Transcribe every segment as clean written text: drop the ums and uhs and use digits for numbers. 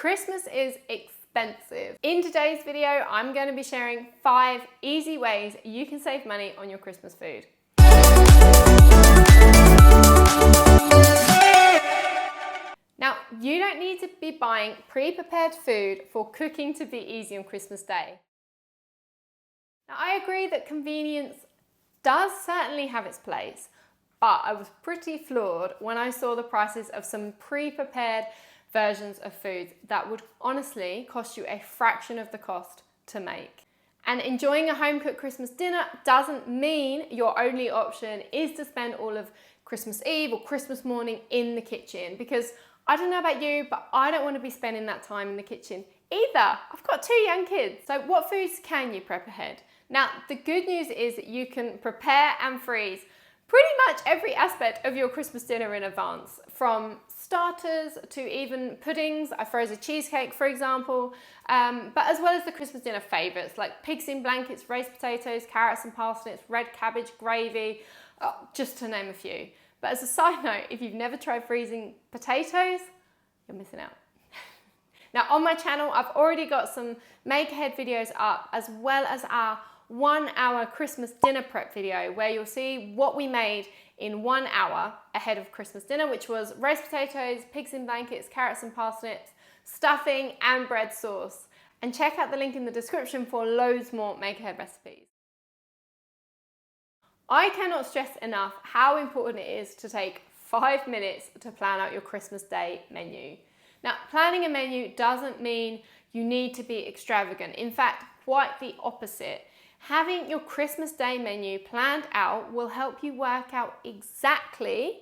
Christmas is expensive. In today's video, I'm going to be sharing 5 easy ways you can save money on your Christmas food. Now, you don't need to be buying pre-prepared food for cooking to be easy on Christmas Day. Now, I agree that convenience does certainly have its place, but I was pretty floored when I saw the prices of some pre-prepared versions of foods that would honestly cost you a fraction of the cost to make. And enjoying a home-cooked Christmas dinner doesn't mean your only option is to spend all of Christmas Eve or Christmas morning in the kitchen, because I don't know about you, but I don't want to be spending that time in the kitchen either. I've got 2 young kids. So what foods can you prep ahead? Now, the good news is that you can prepare and freeze pretty much every aspect of your Christmas dinner in advance, from starters to even puddings. I froze a cheesecake, for example, but as well as the Christmas dinner favorites like pigs in blankets, roast potatoes, carrots and parsnips, red cabbage, gravy, just to name a few. But as a side note, if you've never tried freezing potatoes, you're missing out. Now, on my channel, I've already got some make ahead videos up, as well as our 1-hour Christmas dinner prep video, where you'll see what we made in 1 hour ahead of Christmas dinner, which was roast potatoes, pigs in blankets, carrots and parsnips, stuffing and bread sauce. And check out the link in the description for loads more make ahead recipes. I cannot stress enough how important it is to take 5 minutes to plan out your Christmas Day menu. Now, planning a menu doesn't mean you need to be extravagant. In fact, quite the opposite. Having your Christmas Day menu planned out will help you work out exactly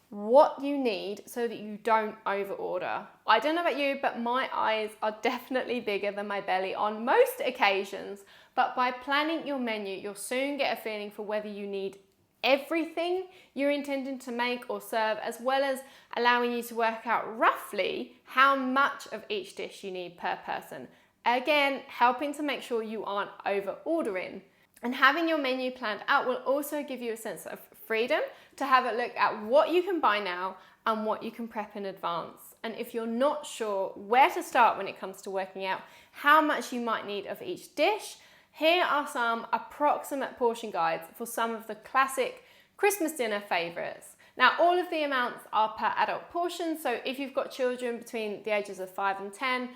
what you need so that you don't overorder. I don't know about you, but my eyes are definitely bigger than my belly on most occasions. But by planning your menu, you'll soon get a feeling for whether you need everything you're intending to make or serve, as well as allowing you to work out roughly how much of each dish you need per person. Again, helping to make sure you aren't over ordering. And having your menu planned out will also give you a sense of freedom to have a look at what you can buy now and what you can prep in advance. And if you're not sure where to start when it comes to working out how much you might need of each dish, here are some approximate portion guides for some of the classic Christmas dinner favorites. Now, all of the amounts are per adult portion, so if you've got children between the ages of 5 and 10,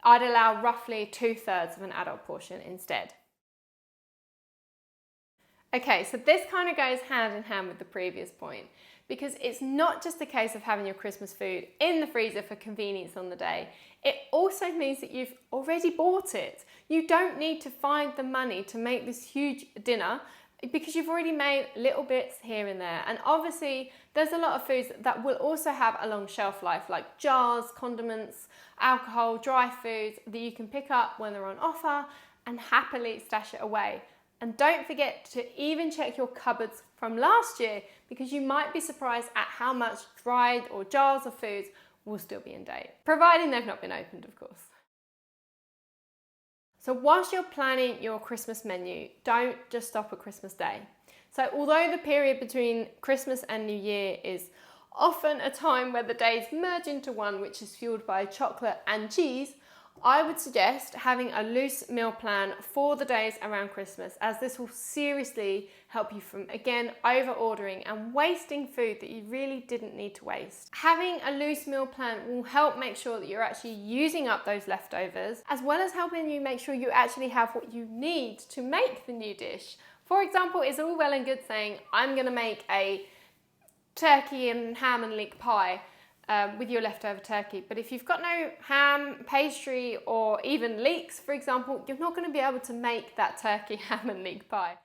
I'd allow roughly 2/3 of an adult portion instead. Okay, so this kind of goes hand in hand with the previous point, because it's not just a case of having your Christmas food in the freezer for convenience on the day. It also means that you've already bought it. You don't need to find the money to make this huge dinner, because you've already made little bits here and there. And obviously, there's a lot of foods that will also have a long shelf life, like jars, condiments, alcohol, dry foods that you can pick up when they're on offer and happily stash it away. And don't forget to even check your cupboards from last year, because you might be surprised at how much dried or jars of foods will still be in date, providing they've not been opened, of course. So whilst you're planning your Christmas menu, don't just stop at Christmas Day. So although the period between Christmas and New Year is often a time where the days merge into one, which is fueled by chocolate and cheese, I would suggest having a loose meal plan for the days around Christmas, as this will seriously help you from, again, over ordering and wasting food that you really didn't need to waste. Having a loose meal plan will help make sure that you're actually using up those leftovers, as well as helping you make sure you actually have what you need to make the new dish. For example, it's all well and good saying, I'm gonna make a turkey and ham and leek pie with your leftover turkey. But if you've got no ham, pastry, or even leeks, for example, you're not going to be able to make that turkey, ham and leek pie.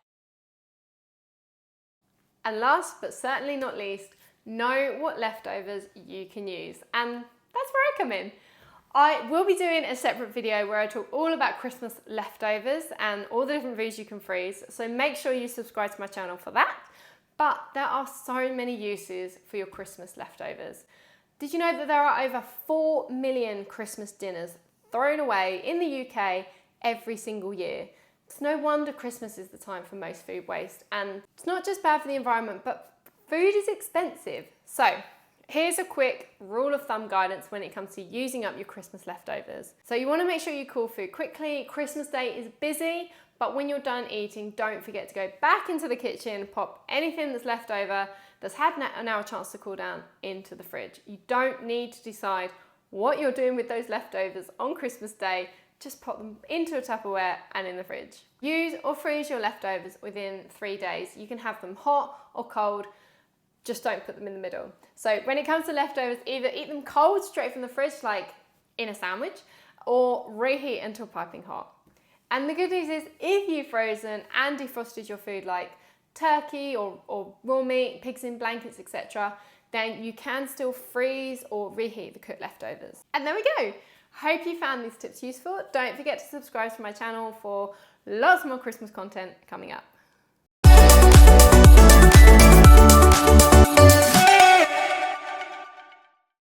And last but certainly not least, know what leftovers you can use. And that's where I come in. I will be doing a separate video where I talk all about Christmas leftovers and all the different foods you can freeze. So make sure you subscribe to my channel for that. But there are so many uses for your Christmas leftovers. Did you know that there are over 4 million Christmas dinners thrown away in the UK every single year? It's no wonder Christmas is the time for most food waste, and it's not just bad for the environment, but food is expensive. So Here's a quick rule of thumb guidance when it comes to using up your Christmas leftovers. So you want to make sure you cool food quickly. Christmas Day is busy, but when you're done eating, don't forget to go back into the kitchen, pop anything that's left over that's had now a chance to cool down into the fridge. You don't need to decide what you're doing with those leftovers on Christmas Day. Just pop them into a Tupperware and in the fridge. Use or freeze your leftovers within 3 days. You can have them hot or cold, just don't put them in the middle. So when it comes to leftovers, either eat them cold straight from the fridge, like in a sandwich, or reheat until piping hot. And the good news is, if you've frozen and defrosted your food like turkey or raw meat, pigs in blankets, etc., then you can still freeze or reheat the cooked leftovers. And there we go. Hope you found these tips useful. Don't forget to subscribe to my channel for lots more Christmas content coming up.